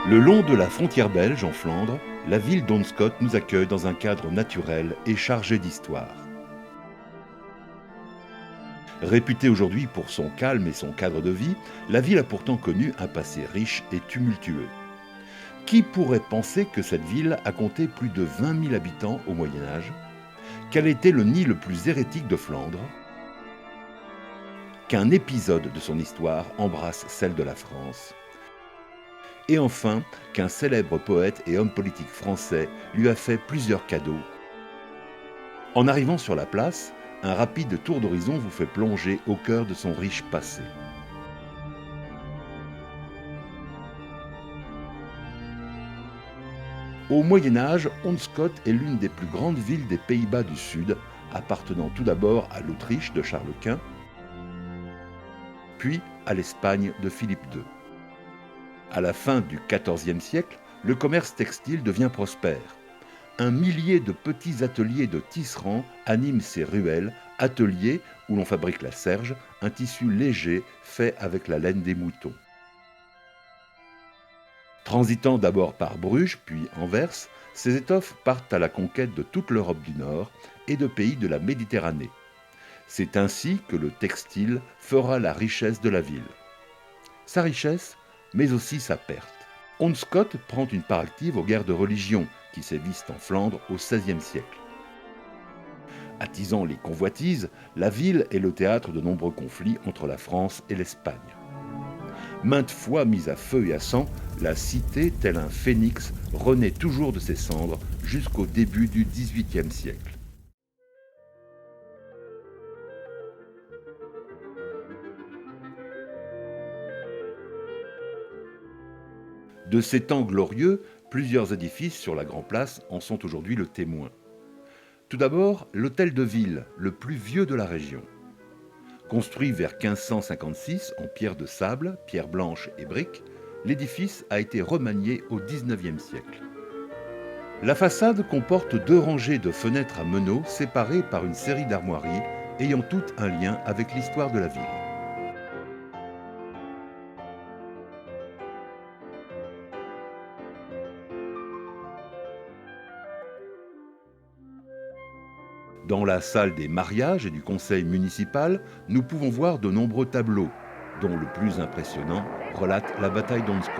Le long de la frontière belge, en Flandre, la ville d'Onscott nous accueille dans un cadre naturel et chargé d'histoire. Réputée aujourd'hui pour son calme et son cadre de vie, la ville a pourtant connu un passé riche et tumultueux. Qui pourrait penser que cette ville a compté plus de 20 000 habitants au Moyen-Âge, qu'elle était le nid le plus hérétique de Flandre, qu'un épisode de son histoire embrasse celle de la France, et enfin qu'un célèbre poète et homme politique français lui a fait plusieurs cadeaux. En arrivant sur la place, un rapide tour d'horizon vous fait plonger au cœur de son riche passé. Au Moyen-Âge, Onskot est l'une des plus grandes villes des Pays-Bas du Sud, appartenant tout d'abord à l'Autriche de Charles Quint, puis à l'Espagne de Philippe II. À la fin du XIVe siècle, le commerce textile devient prospère. Un millier de petits ateliers de tisserands animent ces ruelles, ateliers où l'on fabrique la serge, un tissu léger fait avec la laine des moutons. Transitant d'abord par Bruges puis Anvers, ces étoffes partent à la conquête de toute l'Europe du Nord et de pays de la Méditerranée. C'est ainsi que le textile fera la richesse de la ville. Sa richesse, mais aussi sa perte. Onskot prend une part active aux guerres de religion qui sévissent en Flandre au XVIe siècle. Attisant les convoitises, la ville est le théâtre de nombreux conflits entre la France et l'Espagne. Maintes fois mise à feu et à sang, la cité, tel un phénix, renaît toujours de ses cendres jusqu'au début du XVIIIe siècle. De ces temps glorieux, plusieurs édifices sur la Grand Place en sont aujourd'hui le témoin. Tout d'abord, l'hôtel de ville, le plus vieux de la région. Construit vers 1556 en pierre de sable, pierre blanche et briques, l'édifice a été remanié au XIXe siècle. La façade comporte 2 rangées de fenêtres à meneaux séparées par une série d'armoiries ayant toutes un lien avec l'histoire de la ville. Dans la salle des mariages et du conseil municipal, nous pouvons voir de nombreux tableaux, dont le plus impressionnant relate la bataille d'Onskot.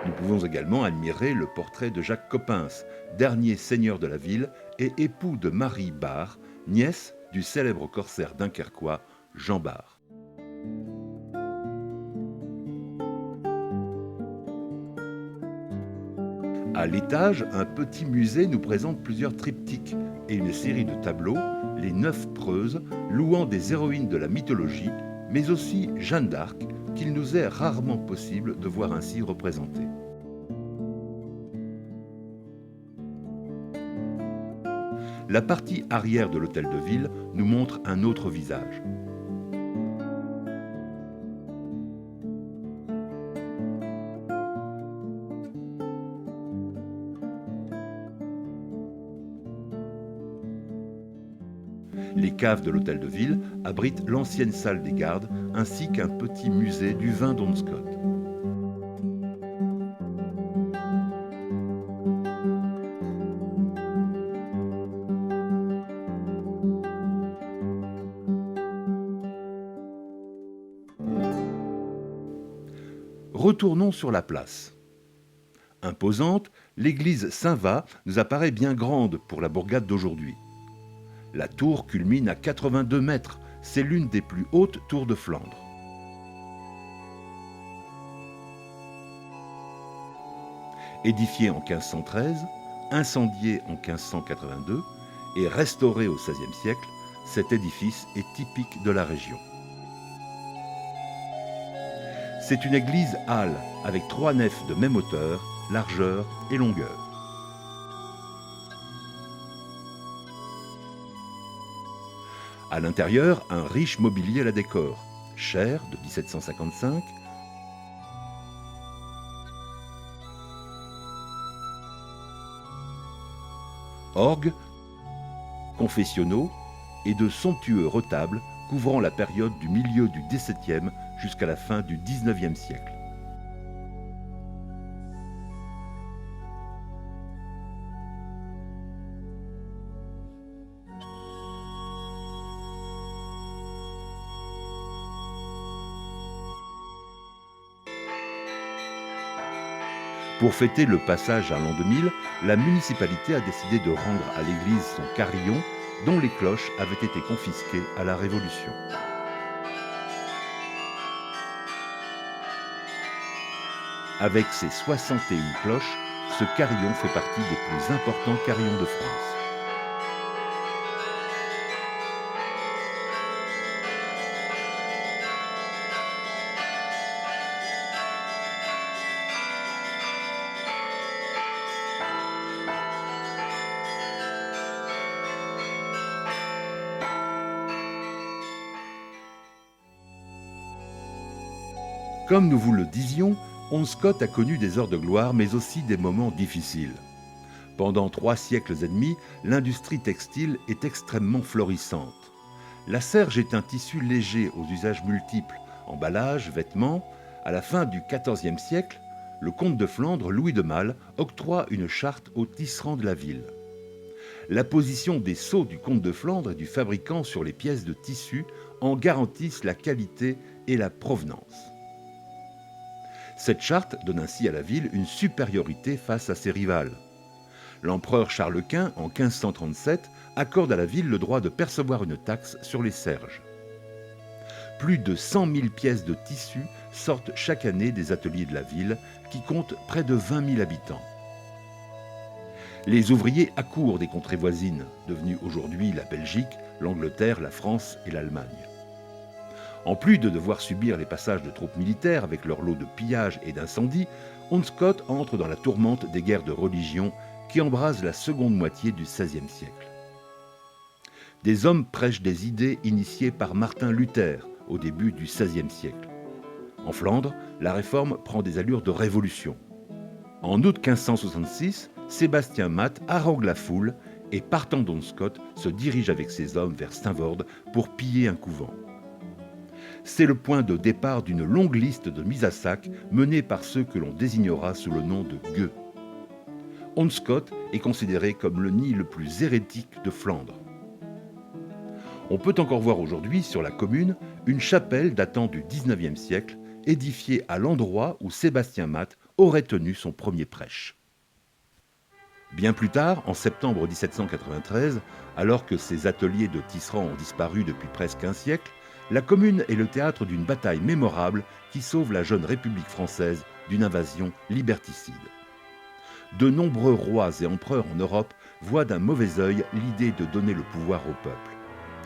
Nous pouvons également admirer le portrait de Jacques Coppens, dernier seigneur de la ville et époux de Marie Bar, nièce du célèbre corsaire dunkerquois Jean Bar. À l'étage, un petit musée nous présente plusieurs triptyques et une série de tableaux, les 9 preuses, louant des héroïnes de la mythologie, mais aussi Jeanne d'Arc, qu'il nous est rarement possible de voir ainsi représentée. La partie arrière de l'hôtel de ville nous montre un autre visage. Les caves de l'hôtel de ville abritent l'ancienne salle des gardes ainsi qu'un petit musée du vin d'Onskot. Retournons sur la place. Imposante, l'église Saint-Va nous apparaît bien grande pour la bourgade d'aujourd'hui. La tour culmine à 82 mètres, c'est l'une des plus hautes tours de Flandre. Édifiée en 1513, incendiée en 1582 et restaurée au XVIe siècle, cet édifice est typique de la région. C'est une église-halle avec 3 nefs de même hauteur, largeur et longueur. À l'intérieur, un riche mobilier la décore, chaire de 1755, orgue, confessionnaux et de somptueux retables couvrant la période du milieu du XVIIe jusqu'à la fin du XIXe siècle. Pour fêter le passage à l'an 2000, la municipalité a décidé de rendre à l'église son carillon, dont les cloches avaient été confisquées à la Révolution. Avec ses 61 cloches, ce carillon fait partie des plus importants carillons de France. Comme nous vous le disions, Ondescott a connu des heures de gloire, mais aussi des moments difficiles. Pendant 3 siècles et demi, l'industrie textile est extrêmement florissante. La serge est un tissu léger aux usages multiples, emballages, vêtements. À la fin du XIVe siècle, le comte de Flandre, Louis de Malle, octroie une charte aux tisserands de la ville. La position des sceaux du comte de Flandre et du fabricant sur les pièces de tissu en garantissent la qualité et la provenance. Cette charte donne ainsi à la ville une supériorité face à ses rivales. L'empereur Charles Quint, en 1537, accorde à la ville le droit de percevoir une taxe sur les serges. Plus de 100 000 pièces de tissu sortent chaque année des ateliers de la ville, qui comptent près de 20 000 habitants. Les ouvriers accourent des contrées voisines, devenues aujourd'hui la Belgique, l'Angleterre, la France et l'Allemagne. En plus de devoir subir les passages de troupes militaires avec leur lot de pillages et d'incendies, Ondescott entre dans la tourmente des guerres de religion qui embrasent la seconde moitié du XVIe siècle. Des hommes prêchent des idées initiées par Martin Luther au début du XVIe siècle. En Flandre, la réforme prend des allures de révolution. En août 1566, Sébastien Math harangue la foule et, partant d'Ondescott, se dirige avec ses hommes vers Steenvoorde pour piller un couvent. C'est le point de départ d'une longue liste de mises à sac menée par ceux que l'on désignera sous le nom de gueux. Ondescott est considéré comme le nid le plus hérétique de Flandre. On peut encore voir aujourd'hui sur la commune une chapelle datant du XIXe siècle, édifiée à l'endroit où Sébastien Math aurait tenu son premier prêche. Bien plus tard, en septembre 1793, alors que ses ateliers de tisserands ont disparu depuis presque un siècle, la commune est le théâtre d'une bataille mémorable qui sauve la jeune République française d'une invasion liberticide. De nombreux rois et empereurs en Europe voient d'un mauvais œil l'idée de donner le pouvoir au peuple.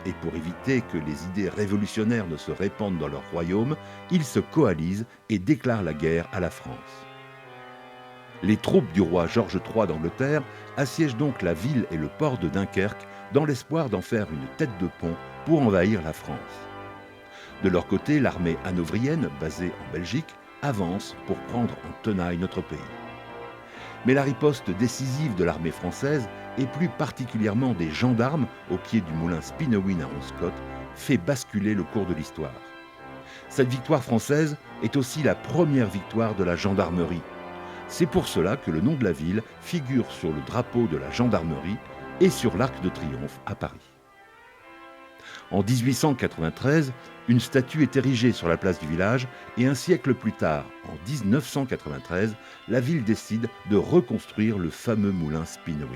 Et pour éviter que les idées révolutionnaires ne se répandent dans leur royaume, ils se coalisent et déclarent la guerre à la France. Les troupes du roi Georges III d'Angleterre assiègent donc la ville et le port de Dunkerque dans l'espoir d'en faire une tête de pont pour envahir la France. De leur côté, l'armée hanovrienne, basée en Belgique, avance pour prendre en tenaille notre pays. Mais la riposte décisive de l'armée française, et plus particulièrement des gendarmes au pied du moulin Spinowin à Ondescott, fait basculer le cours de l'histoire. Cette victoire française est aussi la première victoire de la gendarmerie. C'est pour cela que le nom de la ville figure sur le drapeau de la gendarmerie et sur l'Arc de Triomphe à Paris. En 1893, une statue est érigée sur la place du village et un siècle plus tard, en 1993, la ville décide de reconstruire le fameux moulin Spinowin.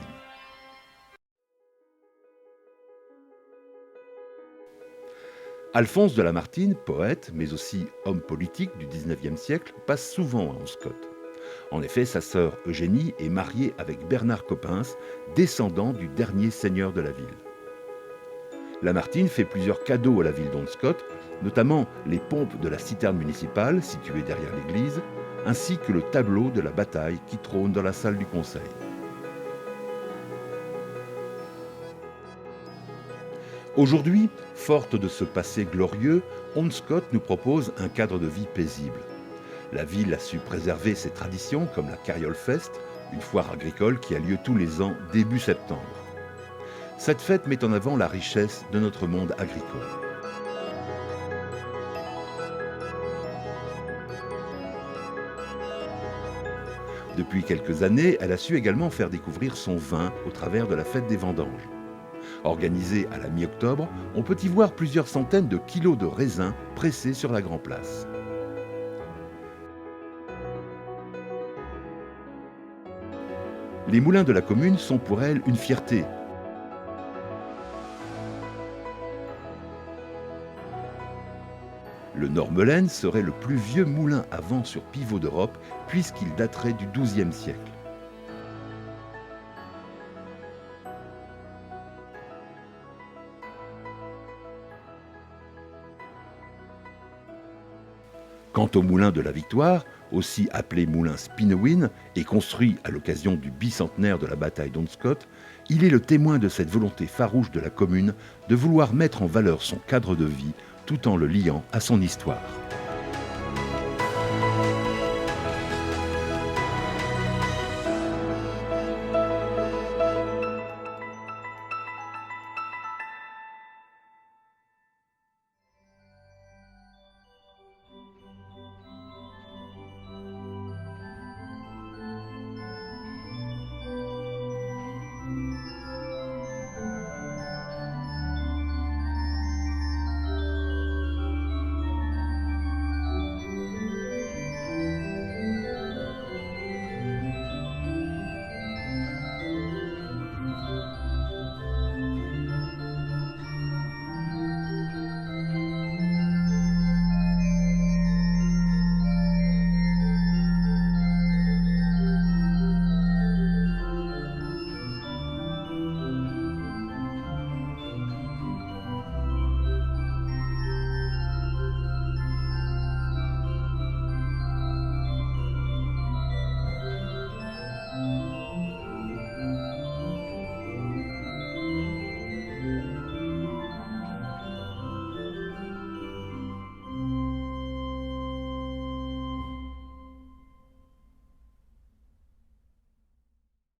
Alphonse de Lamartine, poète, mais aussi homme politique du XIXe siècle, passe souvent à Ondescott. En effet, sa sœur Eugénie est mariée avec Bernard Coppens, descendant du dernier seigneur de la ville. Lamartine fait plusieurs cadeaux à la ville d'Ondescott, notamment les pompes de la citerne municipale située derrière l'église, ainsi que le tableau de la bataille qui trône dans la salle du conseil. Aujourd'hui, forte de ce passé glorieux, Ondescott nous propose un cadre de vie paisible. La ville a su préserver ses traditions comme la Carriole Fest, une foire agricole qui a lieu tous les ans début septembre. Cette fête met en avant la richesse de notre monde agricole. Depuis quelques années, elle a su également faire découvrir son vin au travers de la fête des vendanges. Organisée à la mi-octobre, on peut y voir plusieurs centaines de kilos de raisins pressés sur la Grand Place. Les moulins de la commune sont pour elle une fierté. Le Normelaine serait le plus vieux moulin à vent sur pivot d'Europe puisqu'il daterait du XIIe siècle. Quant au moulin de la Victoire, aussi appelé moulin Spinewin et construit à l'occasion du bicentenaire de la bataille d'Honscott, il est le témoin de cette volonté farouche de la commune de vouloir mettre en valeur son cadre de vie tout en le liant à son histoire.